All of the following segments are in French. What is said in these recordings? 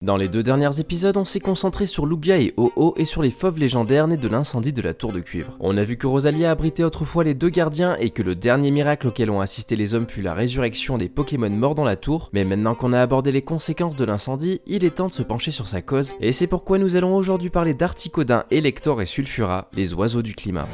Dans les deux derniers épisodes, on s'est concentré sur Lugia et Ho-Oh et sur les fauves légendaires nés de l'incendie de la tour de cuivre. On a vu que Rosalia abritait autrefois les deux gardiens et que le dernier miracle auquel ont assisté les hommes fut la résurrection des Pokémon morts dans la tour, mais maintenant qu'on a abordé les conséquences de l'incendie, il est temps de se pencher sur sa cause, et c'est pourquoi nous allons aujourd'hui parler d'Articodin, Elector et Sulfura, les oiseaux du climat.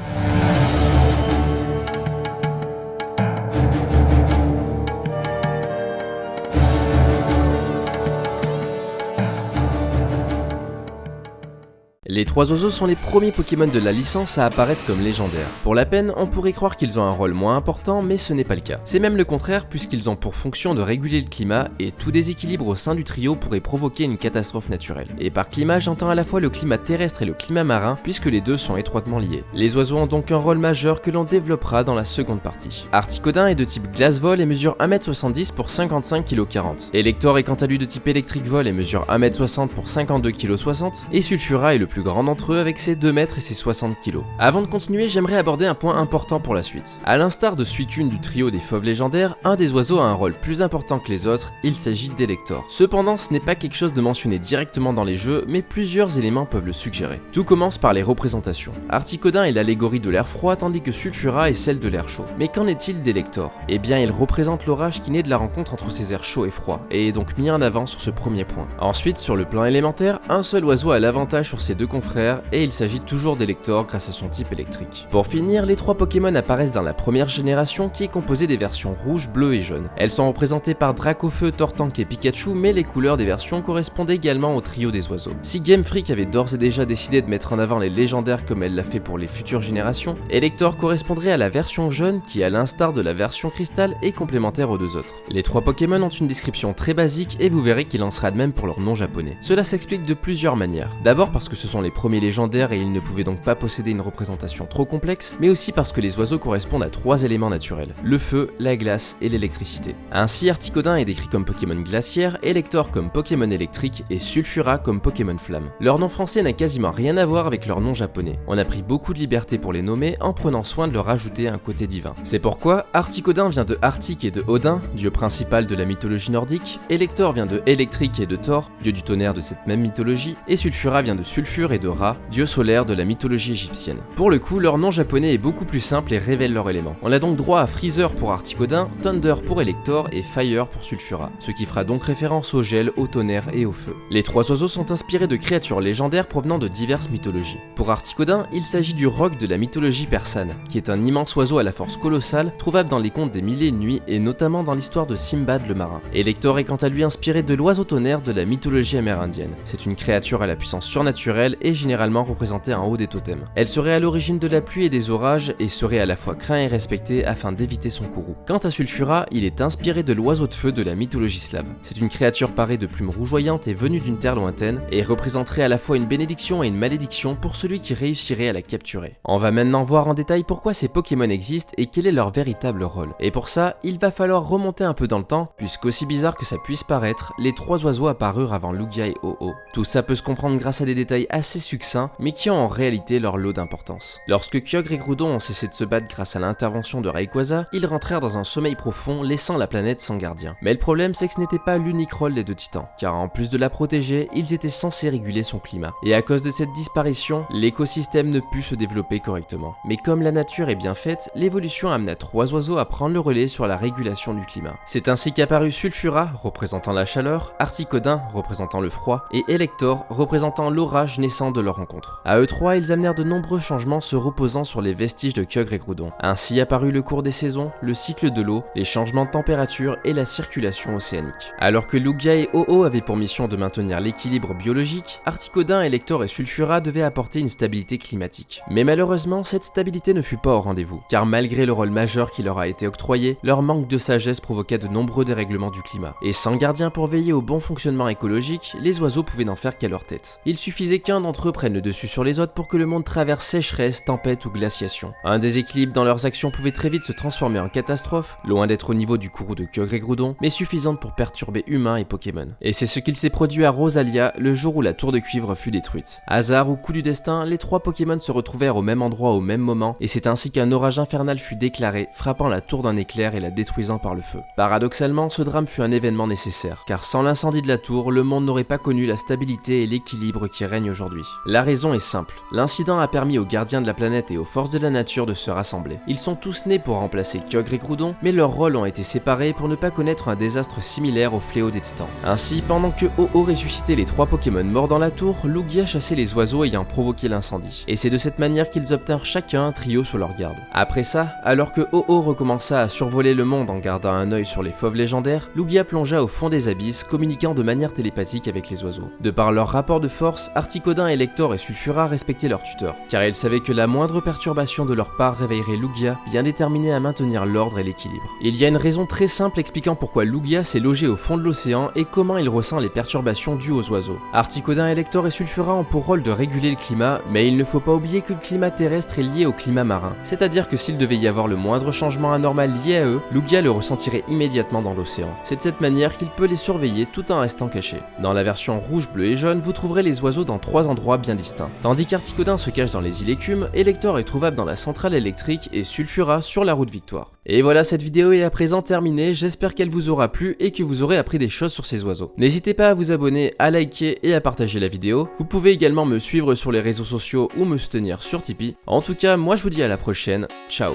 Les trois oiseaux sont les premiers Pokémon de la licence à apparaître comme légendaires. Pour la peine, on pourrait croire qu'ils ont un rôle moins important, mais ce n'est pas le cas. C'est même le contraire puisqu'ils ont pour fonction de réguler le climat et tout déséquilibre au sein du trio pourrait provoquer une catastrophe naturelle. Et par climat, j'entends à la fois le climat terrestre et le climat marin puisque les deux sont étroitement liés. Les oiseaux ont donc un rôle majeur que l'on développera dans la seconde partie. Articodin est de type glace-vol et mesure 1m70 pour 55,40 kg. Elector est quant à lui de type électrique-vol et mesure 1m60 pour 52,60 kg. Et Sulfura est le plus grand d'entre eux avec ses 2 mètres et ses 60 kg. Avant de continuer, j'aimerais aborder un point important pour la suite. A l'instar de Suicune du trio des fauves légendaires, un des oiseaux a un rôle plus important que les autres, il s'agit d'Elector. Cependant, ce n'est pas quelque chose de mentionné directement dans les jeux, mais plusieurs éléments peuvent le suggérer. Tout commence par les représentations. Articodin est l'allégorie de l'air froid tandis que Sulfura est celle de l'air chaud. Mais qu'en est-il d'Elector? Eh bien, il représente l'orage qui naît de la rencontre entre ces airs chauds et froids, et est donc mis en avant sur ce premier point. Ensuite, sur le plan élémentaire, un seul oiseau a l'avantage sur ses deux confrères, et il s'agit toujours d'Elector grâce à son type électrique. Pour finir, les trois Pokémon apparaissent dans la première génération qui est composée des versions rouge, bleu et jaune. Elles sont représentées par Dracofeu, Tortank et Pikachu, mais les couleurs des versions correspondent également au trio des oiseaux. Si Game Freak avait d'ores et déjà décidé de mettre en avant les légendaires comme elle l'a fait pour les futures générations, Elector correspondrait à la version jaune qui, à l'instar de la version cristal, est complémentaire aux deux autres. Les trois Pokémon ont une description très basique et vous verrez qu'il en sera de même pour leur nom japonais. Cela s'explique de plusieurs manières. D'abord parce que ce sont les premiers légendaires et ils ne pouvaient donc pas posséder une représentation trop complexe, mais aussi parce que les oiseaux correspondent à trois éléments naturels, le feu, la glace et l'électricité. Ainsi, Articodin est décrit comme Pokémon glaciaire, Elector comme Pokémon électrique et Sulfura comme Pokémon flamme. Leur nom français n'a quasiment rien à voir avec leur nom japonais. On a pris beaucoup de liberté pour les nommer en prenant soin de leur ajouter un côté divin. C'est pourquoi Articodin vient de Arctique et de Odin, dieu principal de la mythologie nordique, Elector vient de électrique et de Thor, dieu du tonnerre de cette même mythologie, et Sulfura vient de sulfure et de Ra, dieu solaire de la mythologie égyptienne. Pour le coup, leur nom japonais est beaucoup plus simple et révèle leur élément. On a donc droit à Freezer pour Articodin, Thunder pour Elector et Fire pour Sulfura, ce qui fera donc référence au gel, au tonnerre et au feu. Les trois oiseaux sont inspirés de créatures légendaires provenant de diverses mythologies. Pour Articodin, il s'agit du roc de la mythologie persane, qui est un immense oiseau à la force colossale, trouvable dans les contes des Mille et une Nuits et notamment dans l'histoire de Simbad le marin. Elector est quant à lui inspiré de l'oiseau tonnerre de la mythologie amérindienne. C'est une créature à la puissance surnaturelle et généralement représentée en haut des totems. Elle serait à l'origine de la pluie et des orages et serait à la fois craint et respecté afin d'éviter son courroux. Quant à Sulfura, il est inspiré de l'oiseau de feu de la mythologie slave. C'est une créature parée de plumes rougeoyantes et venue d'une terre lointaine et représenterait à la fois une bénédiction et une malédiction pour celui qui réussirait à la capturer. On va maintenant voir en détail pourquoi ces Pokémon existent et quel est leur véritable rôle. Et pour ça, il va falloir remonter un peu dans le temps, puisqu'aussi bizarre que ça puisse paraître, les trois oiseaux apparurent avant Lugia et Ho-Oh. Tout ça peut se comprendre grâce à des détails assez succincts, mais qui ont en réalité leur lot d'importance. Lorsque Kyogre et Groudon ont cessé de se battre grâce à l'intervention de Rayquaza, ils rentrèrent dans un sommeil profond, laissant la planète sans gardien. Mais le problème, c'est que ce n'était pas l'unique rôle des deux titans, car en plus de la protéger, ils étaient censés réguler son climat. Et à cause de cette disparition, l'écosystème ne put se développer correctement. Mais comme la nature est bien faite, l'évolution amena trois oiseaux à prendre le relais sur la régulation du climat. C'est ainsi qu'apparut Sulfura, représentant la chaleur, Articodin, représentant le froid, et Elector, représentant l'orage naissant de leur rencontre. À eux trois, ils amenèrent de nombreux changements se reposant sur les vestiges de Kyogre et Groudon. Ainsi apparut le cours des saisons, le cycle de l'eau, les changements de température et la circulation océanique. Alors que Lugia et Ho-Oh avaient pour mission de maintenir l'équilibre biologique, Articodin, Elector et Sulfura devaient apporter une stabilité climatique. Mais malheureusement, cette stabilité ne fut pas au rendez-vous, car malgré le rôle majeur qui leur a été octroyé, leur manque de sagesse provoqua de nombreux dérèglements du climat. Et sans gardien pour veiller au bon fonctionnement écologique, les oiseaux pouvaient n'en faire qu'à leur tête. Il suffisait qu'un d'entre eux prennent le dessus sur les autres pour que le monde traverse sécheresse, tempête ou glaciation. Un déséquilibre dans leurs actions pouvait très vite se transformer en catastrophe, loin d'être au niveau du courroux de Kyogre et Groudon, mais suffisante pour perturber humains et Pokémon. Et c'est ce qu'il s'est produit à Rosalia le jour où la tour de cuivre fut détruite. Hasard ou coup du destin, les 3 Pokémon se retrouvèrent au même endroit au même moment, et c'est ainsi qu'un orage infernal fut déclaré, frappant la tour d'un éclair et la détruisant par le feu. Paradoxalement, ce drame fut un événement nécessaire, car sans l'incendie de la tour, le monde n'aurait pas connu la stabilité et l'équilibre qui règnent aujourd'hui. La raison est simple, l'incident a permis aux gardiens de la planète et aux forces de la nature de se rassembler. Ils sont tous nés pour remplacer Kyogre et Groudon, mais leurs rôles ont été séparés pour ne pas connaître un désastre similaire au fléau des titans. Ainsi, pendant que Ho-Oh ressuscitait les 3 Pokémon morts dans la tour, Lugia chassait les oiseaux ayant provoqué l'incendie. Et c'est de cette manière qu'ils obtinrent chacun un trio sous leur garde. Après ça, alors que Ho-Oh recommença à survoler le monde en gardant un œil sur les fauves légendaires, Lugia plongea au fond des abysses, communiquant de manière télépathique avec les oiseaux. De par leur rapport de force, Articodin, Elector et Sulfura respectaient leur tuteur, car ils savaient que la moindre perturbation de leur part réveillerait Lugia, bien déterminé à maintenir l'ordre et l'équilibre. Il y a une raison très simple expliquant pourquoi Lugia s'est logé au fond de l'océan et comment il ressent les perturbations dues aux oiseaux. Articodin, Elector et Sulfura ont pour rôle de réguler le climat, mais il ne faut pas oublier que le climat terrestre est lié au climat marin. C'est-à-dire que s'il devait y avoir le moindre changement anormal lié à eux, Lugia le ressentirait immédiatement dans l'océan. C'est de cette manière qu'il peut les surveiller tout en restant caché. Dans la version rouge, bleu et jaune, vous trouverez les oiseaux dans 3 endroits bien distincts. Tandis qu'Articodin se cache dans les îles Écume, Elector est trouvable dans la centrale électrique et Sulfura sur la route Victoire. Et voilà, cette vidéo est à présent terminée, j'espère qu'elle vous aura plu et que vous aurez appris des choses sur ces oiseaux. N'hésitez pas à vous abonner, à liker et à partager la vidéo. Vous pouvez également me suivre sur les réseaux sociaux ou me soutenir sur Tipeee. En tout cas, moi je vous dis à la prochaine, ciao.